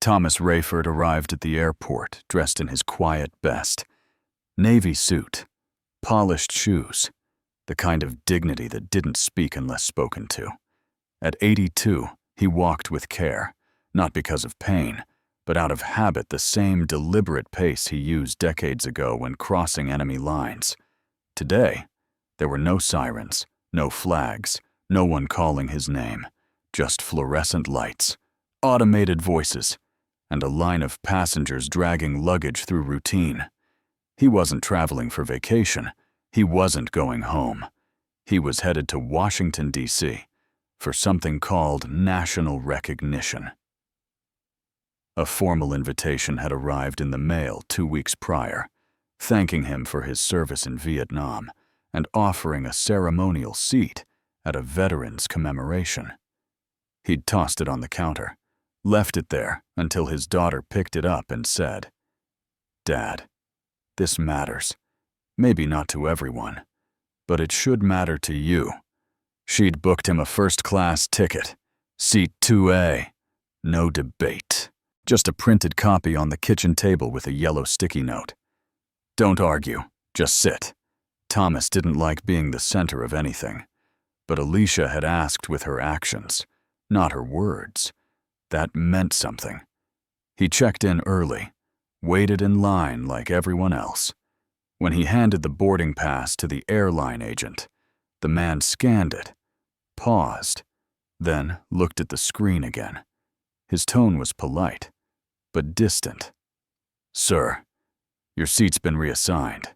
Thomas Rayford arrived at the airport dressed in his quiet best. Navy suit, polished shoes, the kind of dignity that didn't speak unless spoken to. At 82, he walked with care, not because of pain, but out of habit, the same deliberate pace he used decades ago when crossing enemy lines. Today, there were no sirens, no flags, no one calling his name, just fluorescent lights, automated voices, and a line of passengers dragging luggage through routine. He wasn't traveling for vacation. He wasn't going home. He was headed to Washington, D.C., for something called national recognition. A formal invitation had arrived in the mail 2 weeks prior, thanking him for his service in Vietnam and offering a ceremonial seat at a veterans commemoration. He'd tossed it on the counter, left it there until his daughter picked it up and said, "Dad, this matters. Maybe not to everyone, but it should matter to you." She'd booked him a first-class ticket, seat 2A. No debate. Just a printed copy on the kitchen table with a yellow sticky note. "Don't argue, just sit." Thomas didn't like being the center of anything, but Alicia had asked with her actions, not her words. That meant something. He checked in early, waited in line like everyone else. When he handed the boarding pass to the airline agent, the man scanned it, paused, then looked at the screen again. His tone was polite, but distant. "Sir, your seat's been reassigned.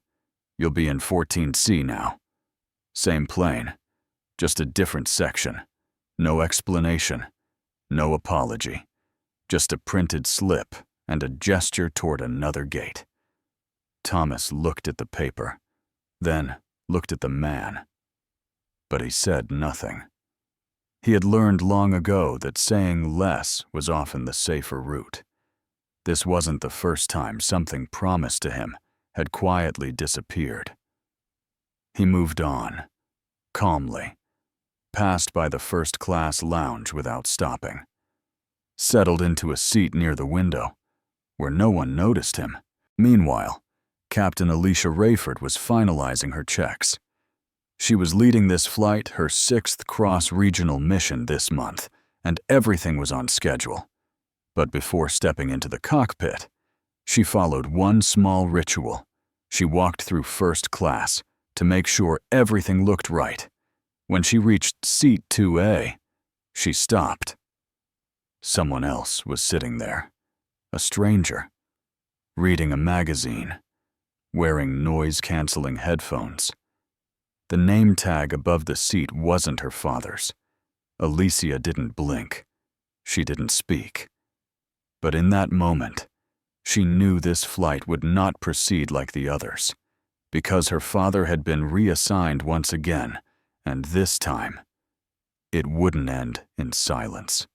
You'll be in 14C now. Same plane, just a different section. No explanation, no apology. Just a printed slip and a gesture toward another gate." Thomas looked at the paper, then looked at the man. But he said nothing. He had learned long ago that saying less was often the safer route. This wasn't the first time something promised to him had quietly disappeared. He moved on, calmly, passed by the first-class lounge without stopping, settled into a seat near the window, where no one noticed him. Meanwhile, Captain Alicia Rayford was finalizing her checks. She was leading this flight, her 6th cross-regional mission this month, and everything was on schedule. But before stepping into the cockpit, she followed one small ritual. She walked through first class to make sure everything looked right. When she reached seat 2A, she stopped. Someone else was sitting there, a stranger, reading a magazine, wearing noise-canceling headphones. The name tag above the seat wasn't her father's. Alicia didn't blink. She didn't speak. But in that moment, she knew this flight would not proceed like the others, because her father had been reassigned once again, and this time, it wouldn't end in silence.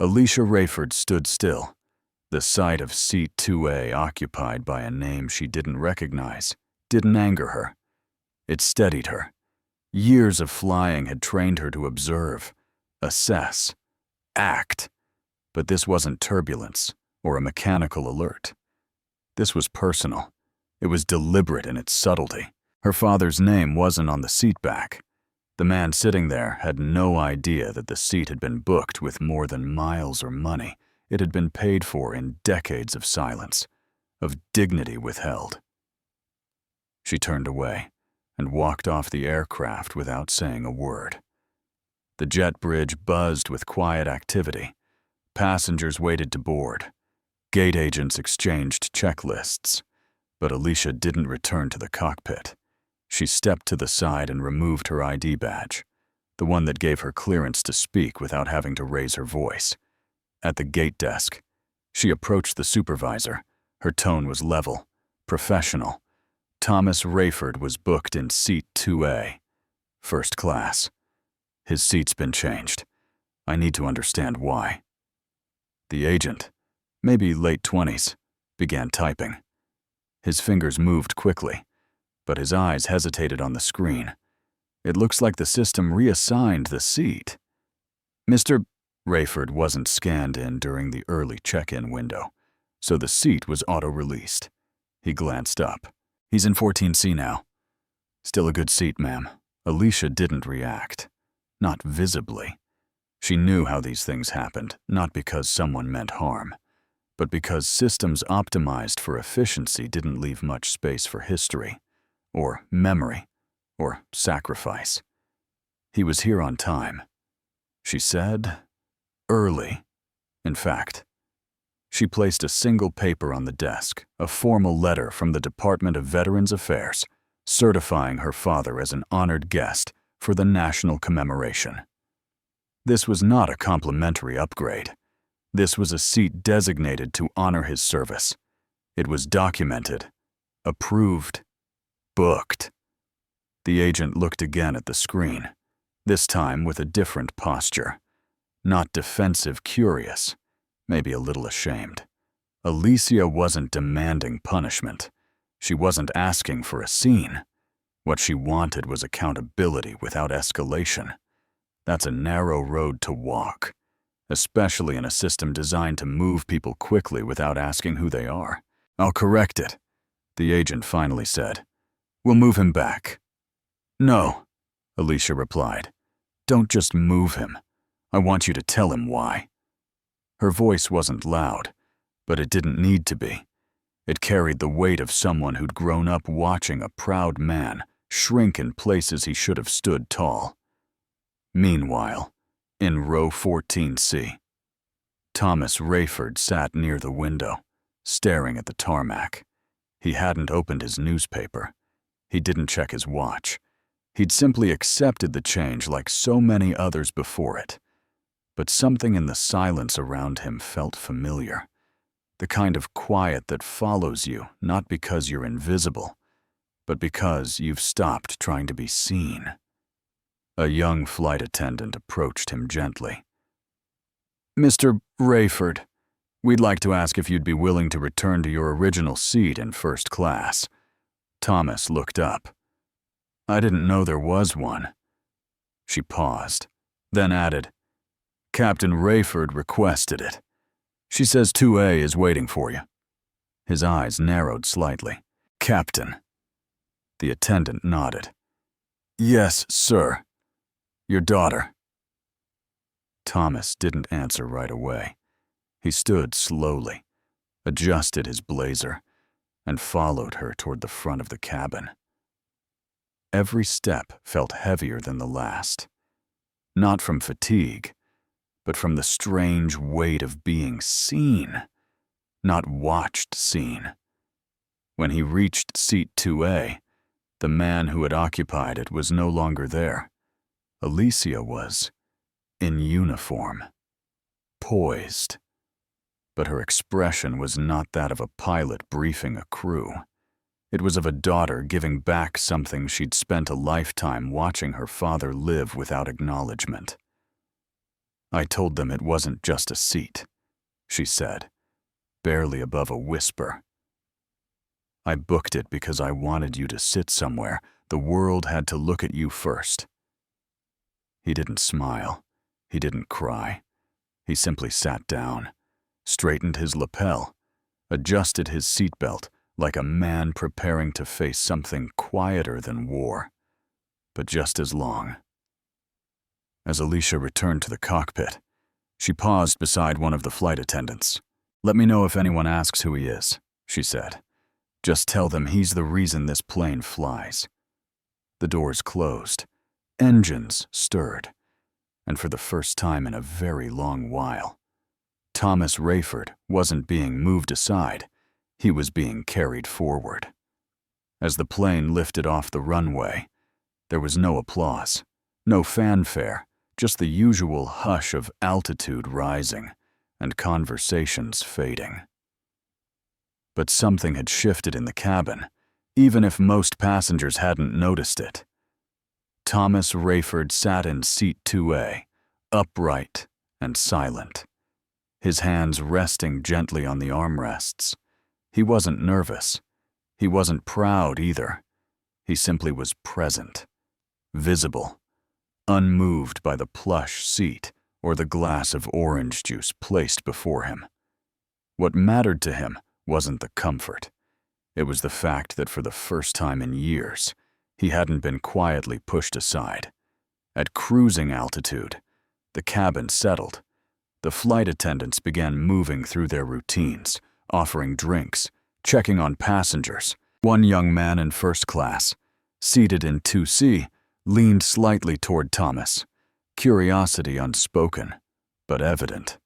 Alicia Rayford stood still, the sight of seat 2A occupied by a name she didn't recognize didn't anger her. It steadied her. Years of flying had trained her to observe, assess, act. But this wasn't turbulence or a mechanical alert. This was personal. It was deliberate in its subtlety. Her father's name wasn't on the seat back. The man sitting there had no idea that the seat had been booked with more than miles or money. It had been paid for in decades of silence, of dignity withheld. She turned away and walked off the aircraft without saying a word. The jet bridge buzzed with quiet activity. Passengers waited to board. Gate agents exchanged checklists. But Alicia didn't return to the cockpit. She stepped to the side and removed her ID badge, the one that gave her clearance to speak without having to raise her voice. At the gate desk, she approached the supervisor. Her tone was level, professional. Thomas Rayford was booked in seat 2A, first class. His seat's been changed. I need to understand why. The agent, maybe late 20s, began typing. His fingers moved quickly, but his eyes hesitated on the screen. It looks like the system reassigned the seat. Mr. Rayford wasn't scanned in during the early check-in window, so the seat was auto-released. He glanced up. He's in 14C now. Still a good seat, ma'am. Alicia didn't react. Not visibly. She knew how these things happened, not because someone meant harm, but because systems optimized for efficiency didn't leave much space for history, or memory, or sacrifice. He was here on time. She said, early, in fact. She placed a single paper on the desk, a formal letter from the Department of Veterans Affairs, certifying her father as an honored guest for the national commemoration. This was not a complimentary upgrade. This was a seat designated to honor his service. It was documented, approved, booked. The agent looked again at the screen, this time with a different posture. Not defensive, curious, maybe a little ashamed. Alicia wasn't demanding punishment. She wasn't asking for a scene. What she wanted was accountability without escalation. That's a narrow road to walk, especially in a system designed to move people quickly without asking who they are. I'll correct it, the agent finally said. We'll move him back. No, Alicia replied. Don't just move him. I want you to tell him why. Her voice wasn't loud, but it didn't need to be. It carried the weight of someone who'd grown up watching a proud man shrink in places he should have stood tall. Meanwhile, in row 14C, Thomas Rayford sat near the window, staring at the tarmac. He hadn't opened his newspaper. He didn't check his watch. He'd simply accepted the change like so many others before it. But something in the silence around him felt familiar. The kind of quiet that follows you not because you're invisible, but because you've stopped trying to be seen. A young flight attendant approached him gently. Mr. Rayford, we'd like to ask if you'd be willing to return to your original seat in first class. Thomas looked up. I didn't know there was one. She paused, then added, Captain Rayford requested it. She says 2A is waiting for you. His eyes narrowed slightly. Captain. The attendant nodded. Yes, sir. Your daughter. Thomas didn't answer right away. He stood slowly, adjusted his blazer, and followed her toward the front of the cabin. Every step felt heavier than the last. Not from fatigue, but from the strange weight of being seen, not watched seen. When he reached seat 2A, the man who had occupied it was no longer there. Alicia was in uniform, poised. But her expression was not that of a pilot briefing a crew. It was of a daughter giving back something she'd spent a lifetime watching her father live without acknowledgment. I told them it wasn't just a seat, she said, barely above a whisper. I booked it because I wanted you to sit somewhere. The world had to look at you first. He didn't smile. He didn't cry. He simply sat down, straightened his lapel, adjusted his seatbelt like a man preparing to face something quieter than war, but just as long. As Alicia returned to the cockpit, she paused beside one of the flight attendants. Let me know if anyone asks who he is, she said. Just tell them he's the reason this plane flies. The doors closed. Engines stirred. And for the first time in a very long while, Thomas Rayford wasn't being moved aside. He was being carried forward. As the plane lifted off the runway, there was no applause, no fanfare, just the usual hush of altitude rising and conversations fading. But something had shifted in the cabin, even if most passengers hadn't noticed it. Thomas Rayford sat in seat 2A, upright and silent, his hands resting gently on the armrests. He wasn't nervous. He wasn't proud either. He simply was present, visible, unmoved by the plush seat or the glass of orange juice placed before him. What mattered to him wasn't the comfort. It was the fact that for the first time in years, he hadn't been quietly pushed aside. At cruising altitude, the cabin settled. The flight attendants began moving through their routines, offering drinks, checking on passengers. One young man in first class, seated in 2C, leaned slightly toward Thomas, curiosity unspoken, but evident.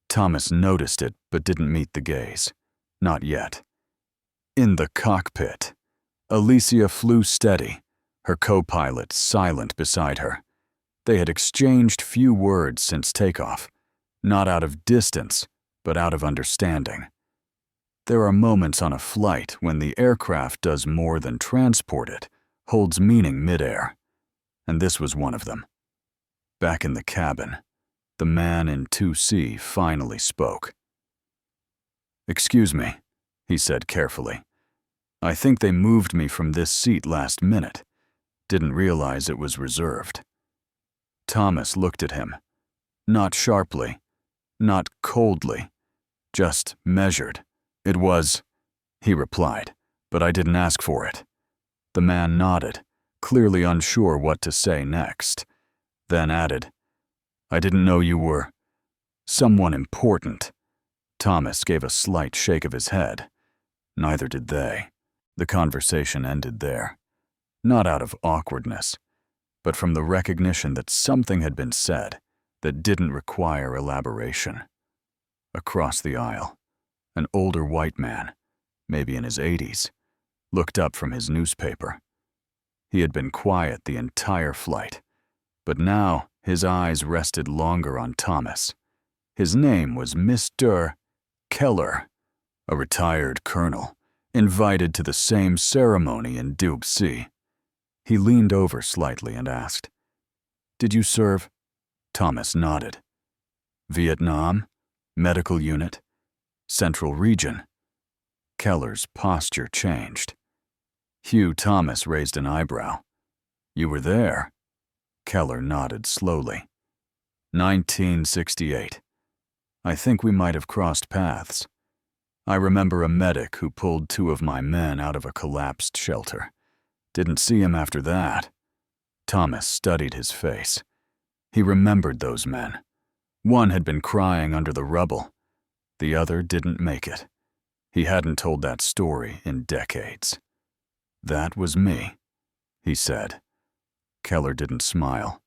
Thomas noticed it but didn't meet the gaze. Not yet. In the cockpit, Alicia flew steady, her co-pilot silent beside her. They had exchanged few words since takeoff, not out of distance, but out of understanding. There are moments on a flight when the aircraft does more than transport it, holds meaning midair. And this was one of them. Back in the cabin, the man in 2C finally spoke. "Excuse me," he said carefully. "I think they moved me from this seat last minute. Didn't realize it was reserved." Thomas looked at him. Not sharply, not coldly, just measured. "It was," he replied, "but I didn't ask for it." The man nodded, clearly unsure what to say next, then added, "I didn't know you were someone important." Thomas gave a slight shake of his head. Neither did they. The conversation ended there, not out of awkwardness, but from the recognition that something had been said that didn't require elaboration. Across the aisle, an older white man, maybe in his 80s, looked up from his newspaper. He had been quiet the entire flight, but now his eyes rested longer on Thomas. His name was Mr. Keller, a retired colonel, invited to the same ceremony in Dubsy. He leaned over slightly and asked, "Did you serve?" Thomas nodded. "Vietnam? Medical unit? Central region?" Keller's posture changed. Hugh Thomas raised an eyebrow. "You were there?" Keller nodded slowly. 1968. I think we might have crossed paths. I remember a medic who pulled 2 of my men out of a collapsed shelter. Didn't see him after that." Thomas studied his face. He remembered those men. One had been crying under the rubble. The other didn't make it. He hadn't told that story in decades. "That was me," he said. Keller didn't smile,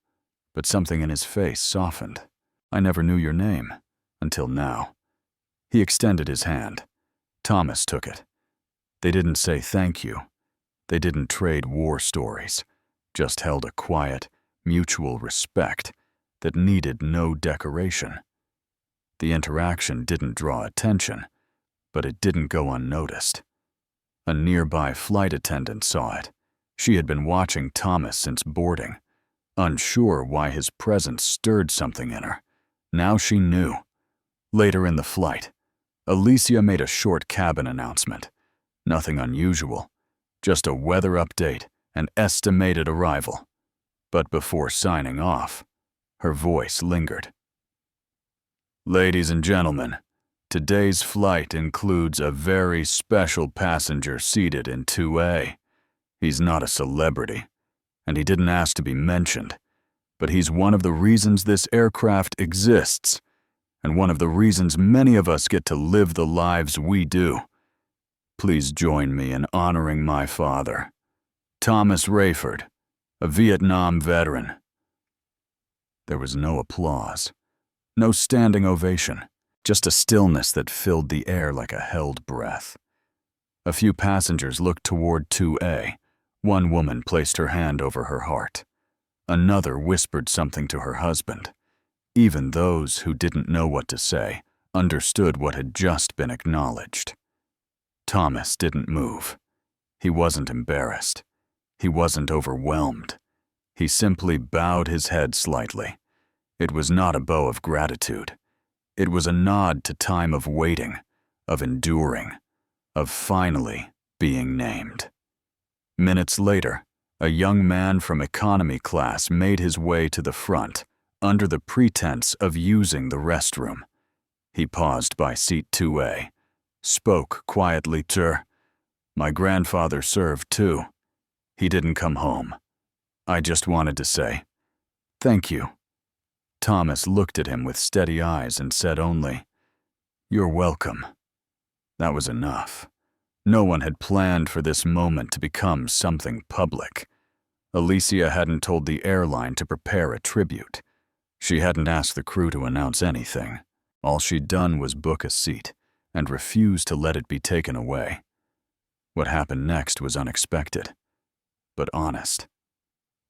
but something in his face softened. "I never knew your name, until now." He extended his hand. Thomas took it. They didn't say thank you. They didn't trade war stories, just held a quiet, mutual respect that needed no decoration. The interaction didn't draw attention, but it didn't go unnoticed. A nearby flight attendant saw it. She had been watching Thomas since boarding, unsure why his presence stirred something in her. Now she knew. Later in the flight, Alicia made a short cabin announcement. Nothing unusual, just a weather update and estimated arrival. But before signing off, her voice lingered. "Ladies and gentlemen, today's flight includes a very special passenger seated in 2A. He's not a celebrity, and he didn't ask to be mentioned, but he's one of the reasons this aircraft exists, and one of the reasons many of us get to live the lives we do. Please join me in honoring my father, Thomas Rayford, a Vietnam veteran." There was no applause, no standing ovation, just a stillness that filled the air like a held breath. A few passengers looked toward 2A. One woman placed her hand over her heart. Another whispered something to her husband. Even those who didn't know what to say understood what had just been acknowledged. Thomas didn't move. He wasn't embarrassed. He wasn't overwhelmed. He simply bowed his head slightly. It was not a bow of gratitude. It was a nod to time of waiting, of enduring, of finally being named. Minutes later, a young man from economy class made his way to the front, under the pretense of using the restroom. He paused by seat 2A, spoke quietly, "Sir, my grandfather served too. He didn't come home. I just wanted to say, thank you." Thomas looked at him with steady eyes and said only, "You're welcome." That was enough. No one had planned for this moment to become something public. Alicia hadn't told the airline to prepare a tribute. She hadn't asked the crew to announce anything. All she'd done was book a seat and refuse to let it be taken away. What happened next was unexpected, but honest.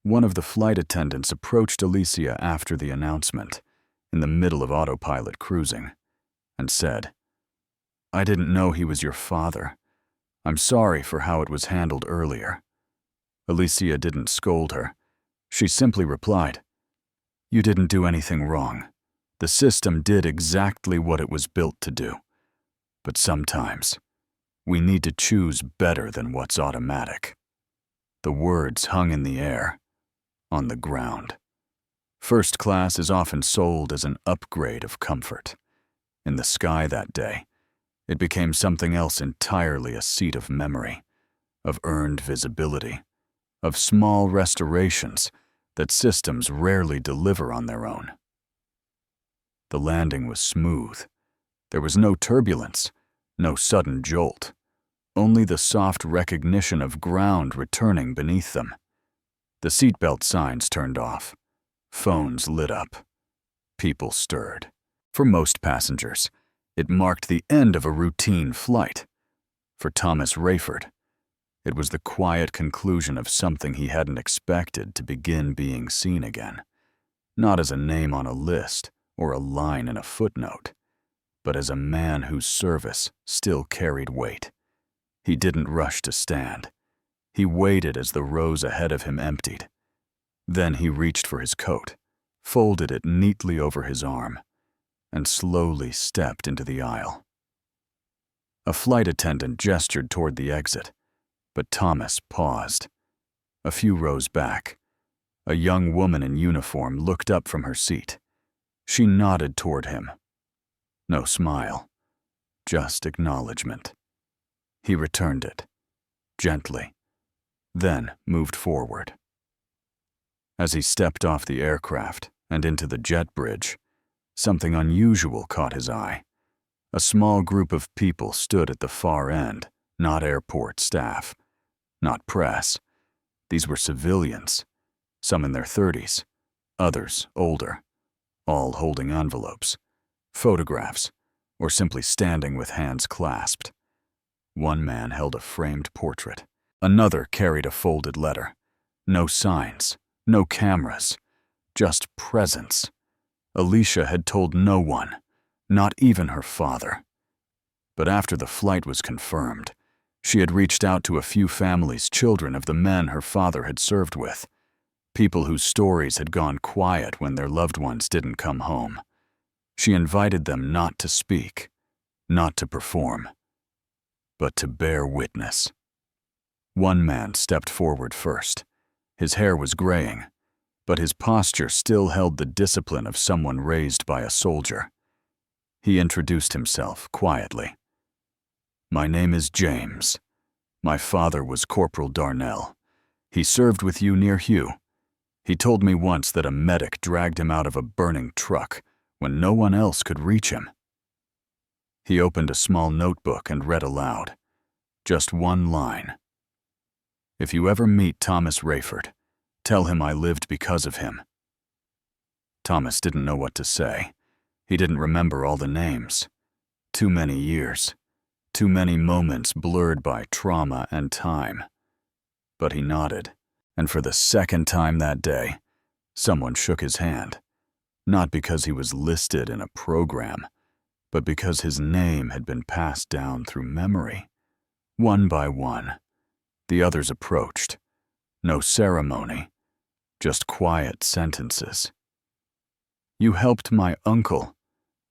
One of the flight attendants approached Alicia after the announcement, in the middle of autopilot cruising, and said, "I didn't know he was your father. I'm sorry for how it was handled earlier." Alicia didn't scold her. She simply replied, "You didn't do anything wrong. The system did exactly what it was built to do. But sometimes, we need to choose better than what's automatic." The words hung in the air, on the ground. First class is often sold as an upgrade of comfort. In the sky that day, it became something else entirely, a seat of memory, of earned visibility, of small restorations that systems rarely deliver on their own. The landing was smooth. There was no turbulence, no sudden jolt, only the soft recognition of ground returning beneath them. The seatbelt signs turned off. Phones lit up. People stirred. For most passengers, it marked the end of a routine flight. For Thomas Rayford, it was the quiet conclusion of something he hadn't expected to begin being seen again, not as a name on a list or a line in a footnote, but as a man whose service still carried weight. He didn't rush to stand. He waited as the rows ahead of him emptied. Then he reached for his coat, folded it neatly over his arm, and slowly stepped into the aisle. A flight attendant gestured toward the exit, but Thomas paused. A few rows back, a young woman in uniform looked up from her seat. She nodded toward him. No smile, just acknowledgment. He returned it, gently, then moved forward. As he stepped off the aircraft and into the jet bridge, something unusual caught his eye. A small group of people stood at the far end, not airport staff, not press. These were civilians, some in their 30s, others older, all holding envelopes, photographs, or simply standing with hands clasped. One man held a framed portrait. Another carried a folded letter. No signs, no cameras, just presence. Alicia had told no one, not even her father. But after the flight was confirmed, she had reached out to a few families, children of the men her father had served with, people whose stories had gone quiet when their loved ones didn't come home. She invited them not to speak, not to perform, but to bear witness. One man stepped forward first. His hair was graying, but his posture still held the discipline of someone raised by a soldier. He introduced himself quietly. "My name is James. My father was Corporal Darnell. He served with you near Hugh. He told me once that a medic dragged him out of a burning truck when no one else could reach him." He opened a small notebook and read aloud. Just one line. "If you ever meet Thomas Rayford, tell him I lived because of him." Thomas didn't know what to say. He didn't remember all the names. Too many years. Too many moments blurred by trauma and time. But he nodded, and for the second time that day, someone shook his hand. Not because he was listed in a program, but because his name had been passed down through memory. One by one, the others approached. No ceremony, just quiet sentences. "You helped my uncle.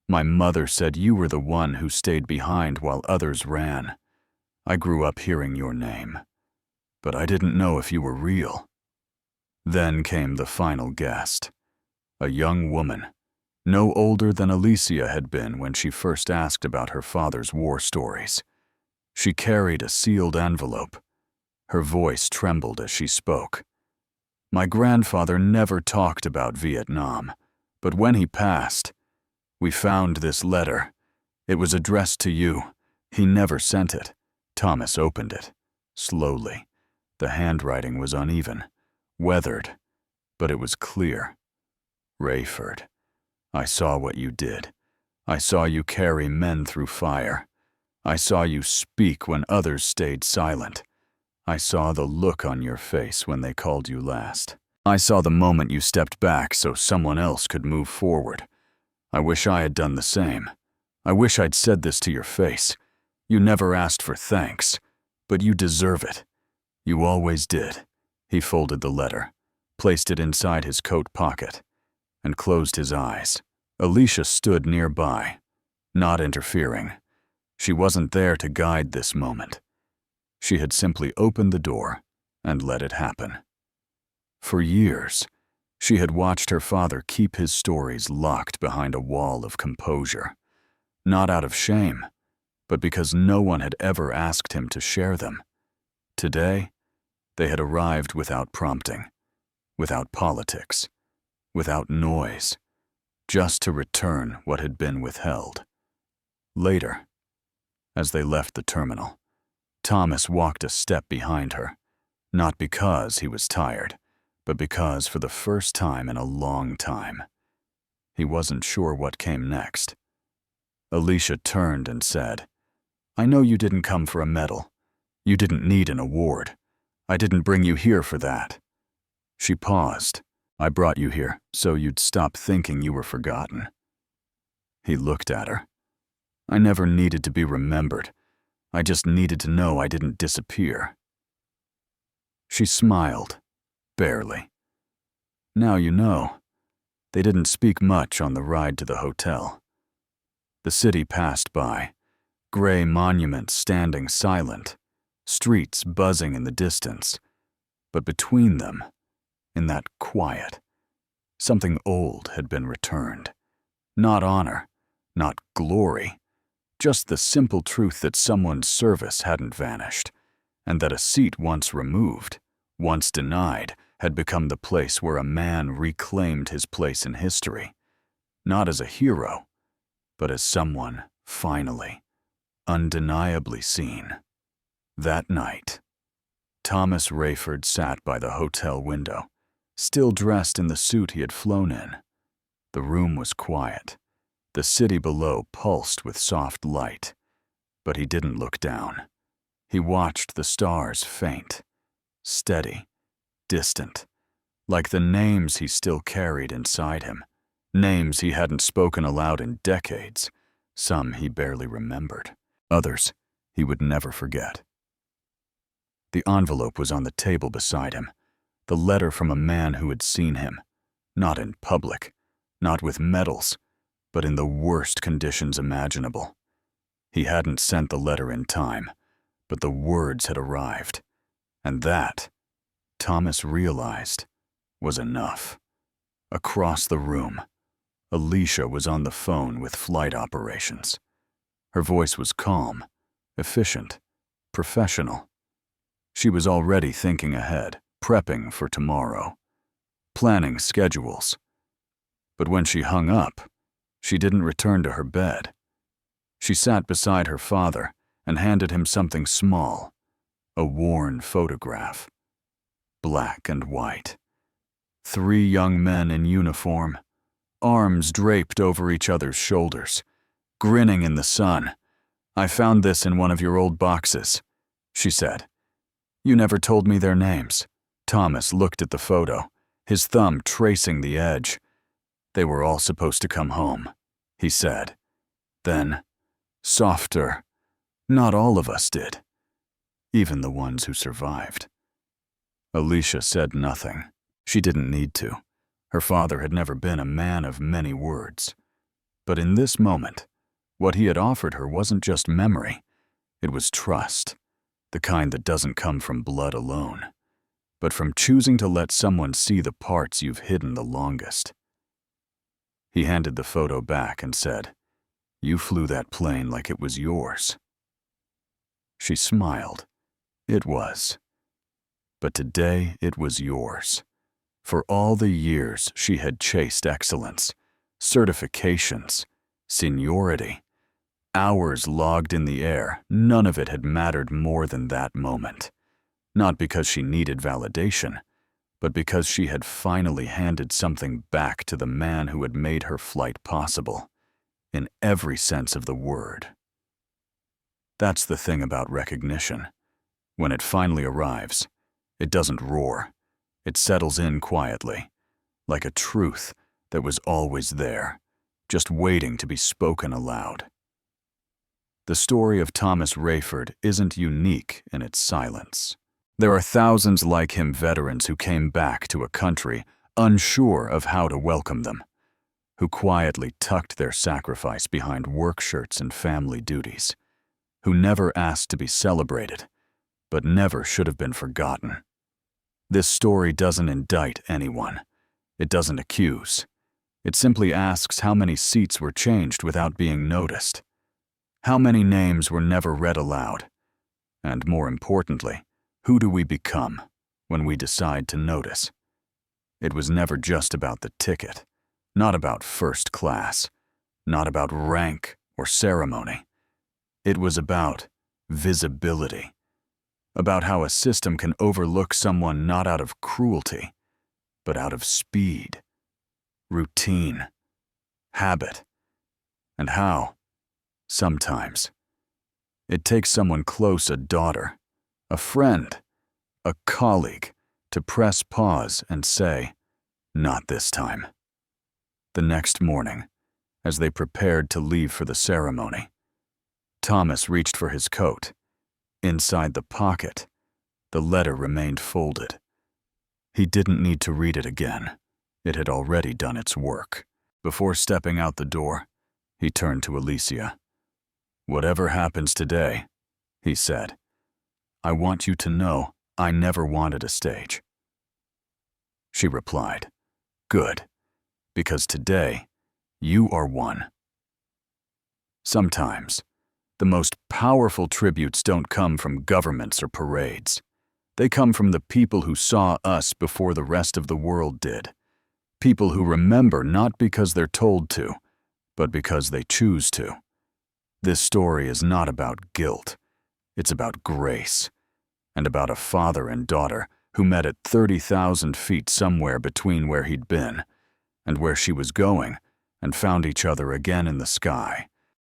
My mother said you were the one who stayed behind while others ran. I grew up hearing your name, but I didn't know if you were real." Then came the final guest, A young woman, no older than Alicia had been when she first asked about her father's war stories. She carried a sealed envelope. Her voice trembled as she spoke. My grandfather never talked about Vietnam, but when he passed, we found this letter. It was addressed to you. He never sent it. Thomas opened it, slowly. The handwriting was uneven, weathered, but it was clear. Rayford, I saw what you did. I saw you carry men through fire. I saw you speak when others stayed silent. I saw the look on your face when they called you last. I saw the moment you stepped back so someone else could move forward. I wish I had done the same. I wish I'd said this to your face. You never asked for thanks, but you deserve it. You always did. He folded the letter, placed it inside his coat pocket, and closed his eyes. Alicia stood nearby, not interfering. She wasn't there to guide this moment. She had simply opened the door and let it happen. For years, she had watched her father keep his stories locked behind a wall of composure, not out of shame, but because no one had ever asked him to share them. Today, they had arrived without prompting, without politics, without noise, just to return what had been withheld. Later, as they left the terminal, Thomas walked a step behind her, not because he was tired, but because for the first time in a long time, he wasn't sure what came next. Alicia turned and said, I know you didn't come for a medal. You didn't need an award. I didn't bring you here for that. She paused. I brought you here so you'd stop thinking you were forgotten. He looked at her. I never needed to be remembered. I just needed to know I didn't disappear. She smiled, barely. Now you know. They didn't speak much on the ride to the hotel. The city passed by, gray monuments standing silent, streets buzzing in the distance. But between them, in that quiet, something old had been returned. Not honor, not glory, just the simple truth that someone's service hadn't vanished, and that a seat once removed, once denied, had become the place where a man reclaimed his place in history, not as a hero, but as someone finally, undeniably seen. That night, Thomas Rayford sat by the hotel window, still dressed in the suit he had flown in. The room was quiet. The city below pulsed with soft light, but he didn't look down. He watched the stars faint, steady, distant, like the names he still carried inside him, names he hadn't spoken aloud in decades, some he barely remembered, others he would never forget. The envelope was on the table beside him, the letter from a man who had seen him, not in public, not with medals, but in the worst conditions imaginable. He hadn't sent the letter in time, but the words had arrived, and that, Thomas realized, was enough. Across the room, Alicia was on the phone with flight operations. Her voice was calm, efficient, professional. She was already thinking ahead, prepping for tomorrow, planning schedules. But when she hung up, she didn't return to her bed. She sat beside her father and handed him something small, a worn photograph. Black and white. 3 young men in uniform, arms draped over each other's shoulders, grinning in the sun. I found this in one of your old boxes, she said. You never told me their names. Thomas looked at the photo, his thumb tracing the edge. They were all supposed to come home, he said. Then, softer, not all of us did, even the ones who survived. Alicia said nothing. She didn't need to. Her father had never been a man of many words. But in this moment, what he had offered her wasn't just memory. It was trust, the kind that doesn't come from blood alone, but from choosing to let someone see the parts you've hidden the longest. He handed the photo back and said, "You flew that plane like it was yours." She smiled. It was. But today it was yours. For all the years she had chased excellence, certifications, seniority, hours logged in the air, none of it had mattered more than that moment. Not because she needed validation, but because she had finally handed something back to the man who had made her flight possible, in every sense of the word. That's the thing about recognition. When it finally arrives, it doesn't roar. It settles in quietly, like a truth that was always there, just waiting to be spoken aloud. The story of Thomas Rayford isn't unique in its silence. There are thousands like him, veterans who came back to a country unsure of how to welcome them, who quietly tucked their sacrifice behind work shirts and family duties, who never asked to be celebrated, but never should have been forgotten. This story doesn't indict anyone. It doesn't accuse. It simply asks how many seats were changed without being noticed, how many names were never read aloud, and more importantly, who do we become when we decide to notice? It was never just about the ticket, not about first class, not about rank or ceremony. It was about visibility, about how a system can overlook someone not out of cruelty, but out of speed, routine, habit, and how, sometimes, it takes someone close, a daughter, a friend, a colleague, to press pause and say, "Not this time." The next morning, as they prepared to leave for the ceremony, Thomas reached for his coat. Inside the pocket, the letter remained folded. He didn't need to read it again. It had already done its work. Before stepping out the door, he turned to Alicia. "Whatever happens today," he said, "I want you to know I never wanted a stage." She replied, "Good, because today you are one." Sometimes, the most powerful tributes don't come from governments or parades. They come from the people who saw us before the rest of the world did. People who remember not because they're told to, but because they choose to. This story is not about guilt. It's about grace, and about a father and daughter who met at 30,000 feet somewhere between where he'd been and where she was going, and found each other again in the sky,